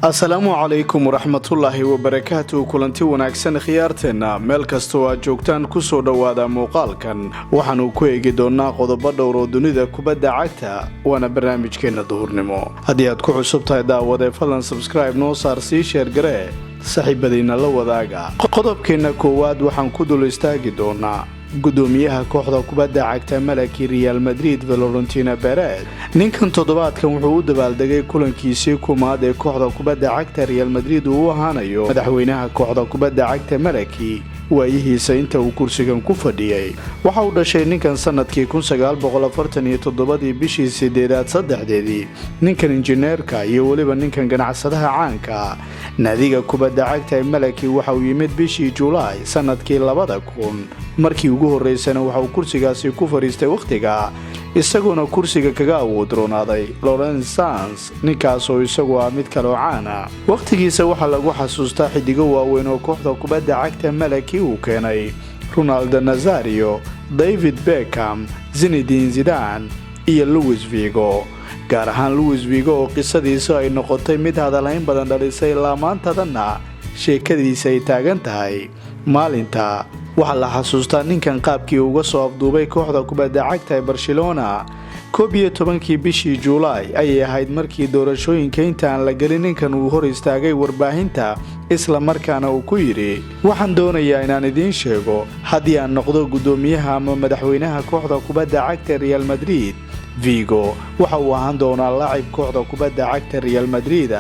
asalaamu calaykum waraxmatullaahi wabarakaatu. kulanti wanaagsan khiyaarteena meel kastoo aad joogtaan kusoo dhowaada muuqaalkan waxaanu ku eegi doonaa qodobo dhowr oo dunida kubadda cagta waana barnaamijkeena duhurnimo. haddii aad ku cusub tahay daawade fadlan subscribe noo saar sii sheer garee saaxiibadiina la wadaaga. qodobkeena koowaad waxaan ku dul istaagi doonaa gudoomiyaha kooxda kubadda cagta malaki Real Madrid Florentino Perez. ninkan toddobaadkan wuxuu u dabaaldegay kulankiisii kumaad ee kooxda kubadda cagta Real Madrid uu ahaanayo madaxweynaha kooxda kubadda cagta malaki waayihiisa inta uu kursigan ku fadhiyay. waxa uu dhashay ninkan sanadkii 1947 bishii 8 ninkan injineerka iyo waliba ninkan ganacsadaha caanka naadiga kubadda cagta ee malaki waxa uu yimid bishii Juulaay sanadkii 2000 markii ugu horeysana waxa uu kursigaasi ku fariistay waqtiga isaguna kursiga kaga awood roonaaday Laurent Sanz ninkaas oo isagu ah mid kale oo caana. waqtigiisa waxa lagu xasuustaa xidigo waaweyn oo kooxda kubadda cagta malaki uu keenay Ronaldo Nazario, David Beckham, Zinedine Zidane iyo Luis Figo. gaar ahaan Luis Figo oo qisadiisa ay noqotay mid hadalayn badan dhalisay ilaa maantadana sheekadiisa ay taagan tahay. maalinta waxaa la xasuustaa ninkan qaabkii uga soo afduubay kooxda kubadda cagta ee Barcelona 11 bishii Juulaay ayay ahayd markii doorashooyinka intaan la gelin ninkan uu hor istaagay warbaahinta isla markaana uu ku yiri waxaan doonayaa inaan idiin sheego haddii aan noqdo gudoomiyaha ama madaxweynaha kooxda kubadda cagta Real Madrid Figo waxa uu ahaan doonaa laacib kooxda kubadda cagta Real Madrid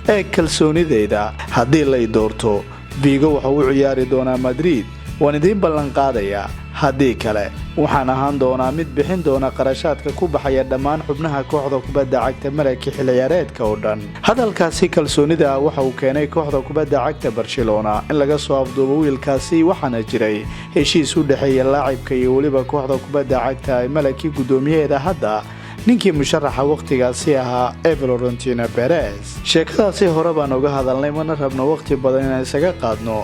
ee kalsoonideyda haddii la doorto Figo waxa uu ciyaari doonaa Madrid waan idin ballan qaadayaa haddii kale waxaan ahaan doonaa mid bixin doona qarashaadka ku baxaya dhammaan xubnaha kooxda kubadda cagta malaki xilli ciyaareedka oo dhan. hadalkaasi kalsoonida waxa uu keenay kooxda kubadda cagta Barcelona in laga soo afduubo wiilkaasi waxaana jiray heshiis u dhaxeeya laacibka iyo waliba kooxda kubadda cagta ee malaki gudoomiyaheeda hadda ninkii musharaxa waqtigaasi ahaa Florentino Perez. sheekadaasi hore baan uga hadalnay mana rabno waqti badan inaan isaga qaadno.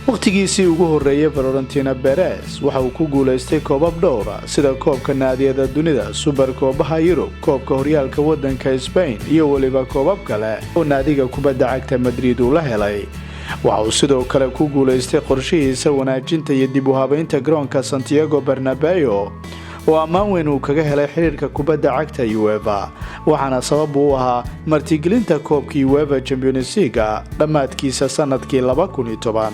waqtigiisii ugu horeeyay Florentino Perez waxa uu ku guuleystay koobab dhowr sida koobka naadiyada dunida, Super Koobaha Yurub, koobka horyaalka wadanka Spain iyo waliba koobab kale oo naadiga kubadda cagta Madrid uu la helay. waxa uu sidoo kale ku guuleystay qorshihiisa wanaajinta iyo dib u habeynta garoonka Santiago Bernabeu oo ammaan weyn uu kaga helay xiriirka kubadda cagta UEFA waxaana sabab u ahaa martigelinta koobkii UEFA Champions League dhammaadkiisa sanadkii 2010.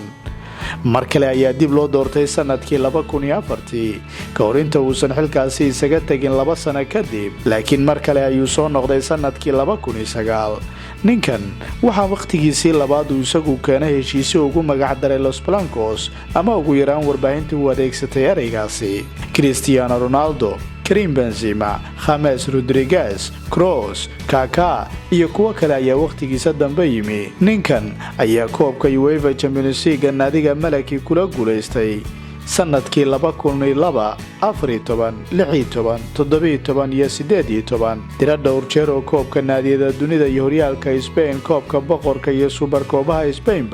mar kale ayaa dib loo doortay sanadkii 2004 ka hor inta uusan xilkaasi isaga tagin 2 sano kadib laakiin mar kale ayuu soo noqday sanadkii 2009. ninkan waxaa waqtigiisii labaad uu isagu keenay heshiisyo ugu magac daray Los Blancos ama ugu yaraan warbaahinta u adeegsatay ereygaasi. Cristiano Ronaldo, Karim Benzema, James Rodriguez, Kroos, Kaká iyo kuwa kale ayaa waqtigiisa dambe yimi. ninkan ayaa koobka UEFA Champions League naadiga malaki kula guuleystay sanadkii 2002, 14, 16, 17 iyo 18. tiro dhowr jeer oo koobka naadiyada dunida iyo horyaalka Spain, koobka boqorka iyo Super Koobaha Spain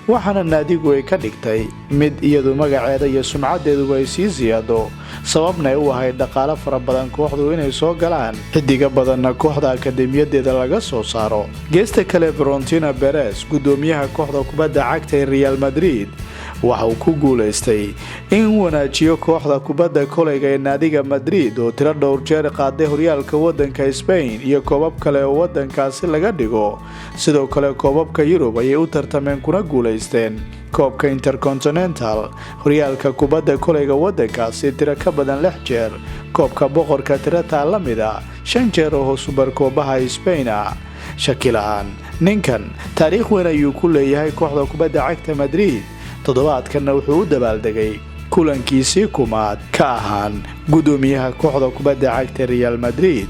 waxaana naadigu ay ka dhigtay mid iyadu magaceeda iyo sumcadeedu ay sii ziyaado sababna ay u ahayd dhaqaale fara badan kooxdu inay soo galaan xidiga badanna kooxda akademiyadeeda laga soo saaro. geesta kale Florentino Perez gudoomiyaha kooxda kubadda cagta ee Real Madrid waxa uu ku guuleystay in wanaajiyo kooxda kubadda kolayga ee naadiga Madrid oo tiro dhowr jeer qaaday horyaalka wadanka Spain iyo koobab kale oo wadankaasi laga dhigo. sidoo kale koobabka Yurub ayay u tartameen kuna guuleysteen koobka Intercontinental, horyaalka kubadda kolayga wadankaasi tiro ka badan 6 jeer, koobka boqorka tiro taalamida 5 jeer oo Super Koobaha Spain shakilaan. ninkan taariikh weyn ayuu ku leeyahay kooxda kubadda cagta Madrid. toddobaadkanna wuxuu u dabaaldegay kulankiisii kumaad ka ahaan gudoomiyaha kooxda kubadda cagta Real Madrid.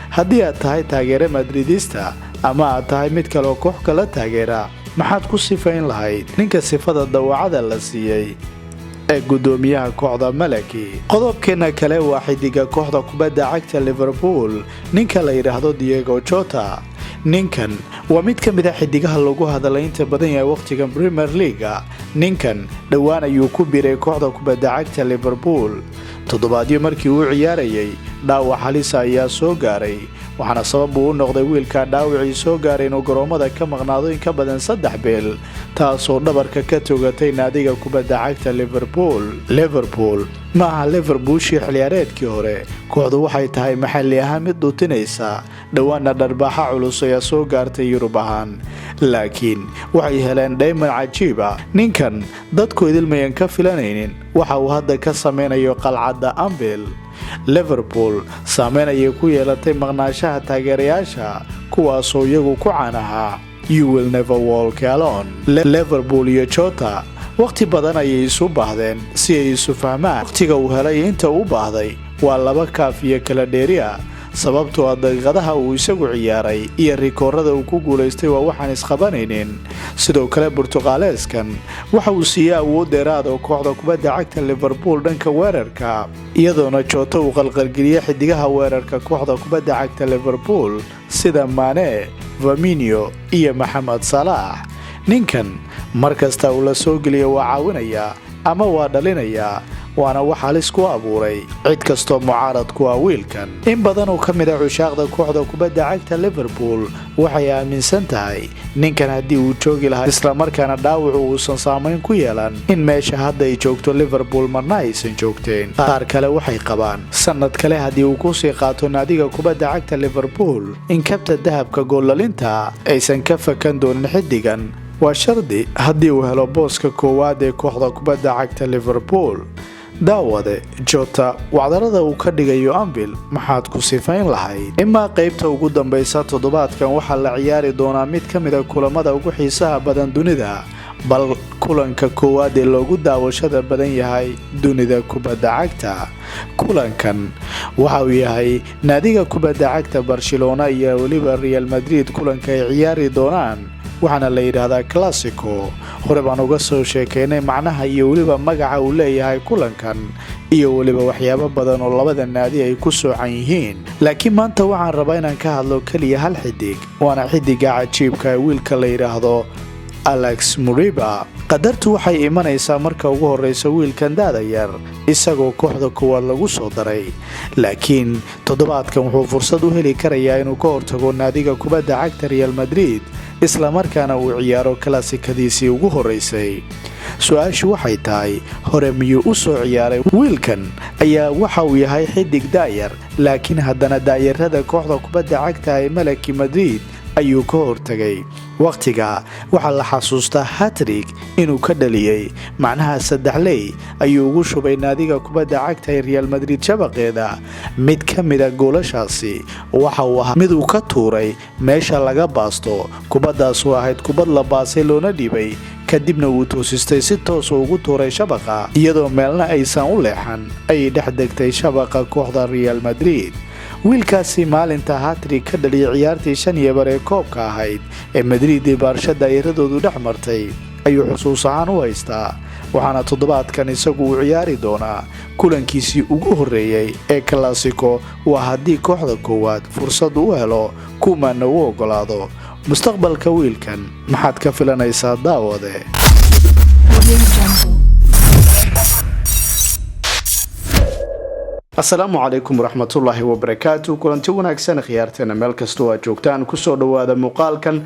haddii aad tahay taageere Madridista ama aad tahay mid kale oo koox kala taageera maxaad ku sifayn lahayd ninka sifada dawacada la siiyay ee gudoomiyaha kooxda malaki? qodobkeena kale waa xidiga kooxda kubadda cagta Liverpool ninka la yiraahdo Diego Jota. ninkan waa mid ka mid ah xidigaha lagu hadalay inta badan yahay waqtigan Premier League. ninkan dhawaan ayuu ku biiray kooxda kubadda cagta Liverpool toddobaadyo markii uu ciyaarayay dhaawac halisa ayaa soo gaaray waxaana sabab uu u noqday wiilka dhaawacii soo gaaray inuu garoomada ka maqnaado in ka badan 3 bil taasoo dhabarka ka togatay naadiga kubadda cagta Liverpool ma aha Liverpool-shii xilciyaareedkii hore kooxdu waxay tahay maxalli ahaan mid dhutinaysa dhawaana dharbaaxa culus ayaa soo gaartay Yurub ahaan laakiin waxay heleen dhayman cajiib ah ninkan dadku idilmayan ka filanaynin waxa uu hadda ka sameynayo qalcadda Anfield Liverpool saameyn ayay ku yeelatay maqnaashaha taageerayaasha kuwaasoo iyagu ku caanaha You will never walk alone Liverpool iyo Jota waqti badan ayay isu baahdeen si ay isu fahmaan waqtiga uu helay inta uu baahday waa 2 kaaf iyo kala dheeri ah sababtoo ah daqiiqadaha uu isagu ciyaaray iyo rikoorada uu ku guuleystay waa waxaan isqabanaynin sidoo kale Portugaleskan waxa uu siiyay awood dheeraad oo kooxda kubadda cagta Liverpool dhanka weerarka iyadoona Jota uu qalqalgeliyay xidigaha weerarka kooxda kubadda cagta Liverpool sida Mane, Firmino iyo Mohamed Salah ninkan markasta uu la soo geliyo waa caawinaya ama waa dhalinaya waana wax halis ku abuuray cid kasto mucaarad ku ah wiilkan in badan oo kamid ah cushaaqda kooxda kubadda cagta Liverpool waxay aaminsan tahay ninkan haddii uu joogi lahaa isla markaana dhaawac uusan saameyn ku yeelan in meesha hadda ay joogto Liverpool marna aysan joogteen qaar kale waxay qabaan sanad kale haddii uu ku sii qaato naadiga kubadda cagta Liverpool in kabta dahabka goolalinta aysan ka fakan doonin xidigan waa shardi haddii uu helo booska koowaad ee kooxda kubadda cagta Liverpool daawade Jota wacdarada uu ka dhigayo Anfield maxaad ku sifayn lahayd ima qaybta ugu dambaysa toddobaadkan waxa la ciyaari doonaa mid kamid ah kulamada ugu xiisaha badan dunida bal kulanka koowaad ee loogu daawashada badan yahay dunida kubadda cagta kulankan waxa uu yahay naadiga kubadda cagta Barcelona iyo waliba Real Madrid kulanka ay ciyaari doonaan waxaana la yiraahdaa Clasico hore baan uga soo sheekeynay macnaha iyo waliba magaca uu leeyahay kulankan iyo waliba waxyaabo badan oo labada naadi ay ku soocan yihiin laakiin maanta waxaan rabaa inaan ka hadlo kaliya hal xidig waana xidiga cajiibka wiilka la yiraahdo Alex Muriba qadartu waxay imanaysaa marka ugu horeysa wiilkan daada yar isagoo kooxda koowaad lagu soo daray laakiin toddobaadkan wuxuu fursad u heli karayaa inuu ka hortago naadiga kubadda cagta Real Madrid isla markaana uu ciyaaro Clasico-diisii ugu horeysay su'aashu waxay tahay hore miyuu u soo ciyaaray wiilkan ayaa waxa uu yahay xidig daayar laakiin haddana daayarada kooxda kubadda cagta ee Malaki Madrid ayuu ka hortagay waqtiga waxa la xasuustaa hat-trick inuu ka dhaliyay macnaha 3 ley ayuu ugu shubay naadiga kubadda cagta ee Real Madrid shabaqeeda mid kamid ah goolashaasi waxa uu ahaa mid uu ka tuuray meesha laga baasto kubaddaas oo ahayd kubad la baasay loona dhibay kadibna uu toosistay si toos ugu tuuray shabaqa iyadoo meelna aysan u leexan ay dhex degtay shabaqa kooxda Real Madrid wiilkaasi maalinta hat-trick ka dhaliyay ciyaartii 5 ee koobka ahayd ee Madrid ee Barca daayiradoodu dhex martay ayuu xusuus ahaan u haystaa waxaana toddobaadkan isagu u ciyaari doonaa kulankiisii ugu horeeyay ee Clasico waa haddii kooxda koowaad fursad u helo kumana u ogolaado mustaqbalka wiilkan maxaad ka filanaysaa daawade Assalaamu calaykum waraxmatullaahi wabarakaatuh kulanti wanaagsan khiyaarteena meel kastoo aad joogtaan ku soo dhawaada muuqaalkan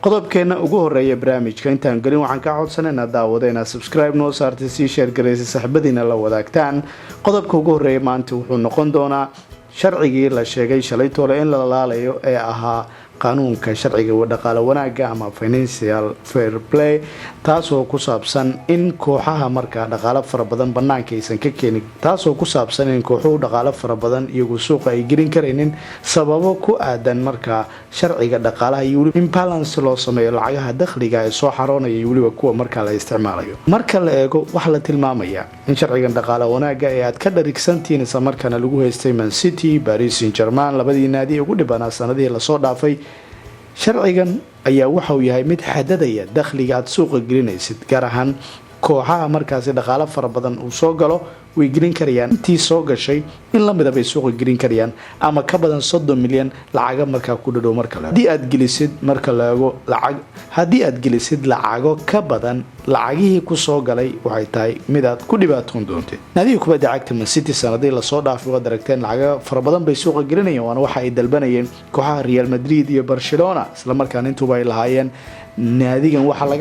qodobkeena ugu horeeya barnaamijka intaan galin waxaan ka codsanaynaa daawadeena subscribe noo saartay si share gareysay saxibadiina la wadaagtaan qodobka ugu horeeya maanta wuxuu noqon doonaa sharcigii la sheegay shalay toole in la laalayo ee ahaa qanuunka sharciga dhaqaale wanaaga ama financial fair play taasoo ku saabsan in kooxaha marka dhaqaale fara badan banaanka aysan ka keenin taasoo ku saabsan in kooxuhu dhaqaale fara badan iyagu suuqa ay gelin kareenin sababo ku aadan marka sharciga dhaqaalaha iyo imbalance loo sameeyo lacagaha dakhliga ee soo xaroonaya iyo waliba kuwa marka la isticmaalayo marka la eego waxa la tilmaamaya in sharcigan dhaqaale wanaaga ee aad ka dharigsantiin isla markaana lagu haystay Man City, Paris Saint-Germain labadii naadi ugu dhibanaa sanadihii la soo dhaafay sharcigan ayaa waxa uu yahay mid xadadaya dakhliga aad suuqa gelinaysid gaar ahaan kooxaha markaasi dhaqaale fara badan uu soo galo way gelin karayaan intii soo gashay in la midab ay suuqa gelin karayaan ama ka badan 30 milyan lacaga markaa ku dhadhow marka la hadii aad gelisid marka laago lacag hadii aad gelisid lacago ka badan lacagihii ku soo galay waxay tahay mid aad ku dhibaatoon doonto naadiga kubadda cagta Man City sanadii la soo dhaafay wada aragteen lacaga fara badan bay suuqa gelinayaan waana waxa ay dalbanayeen kooxaha Real Madrid iyo Barcelona isla markaana intuba ay lahaayeen naadigan waxa laga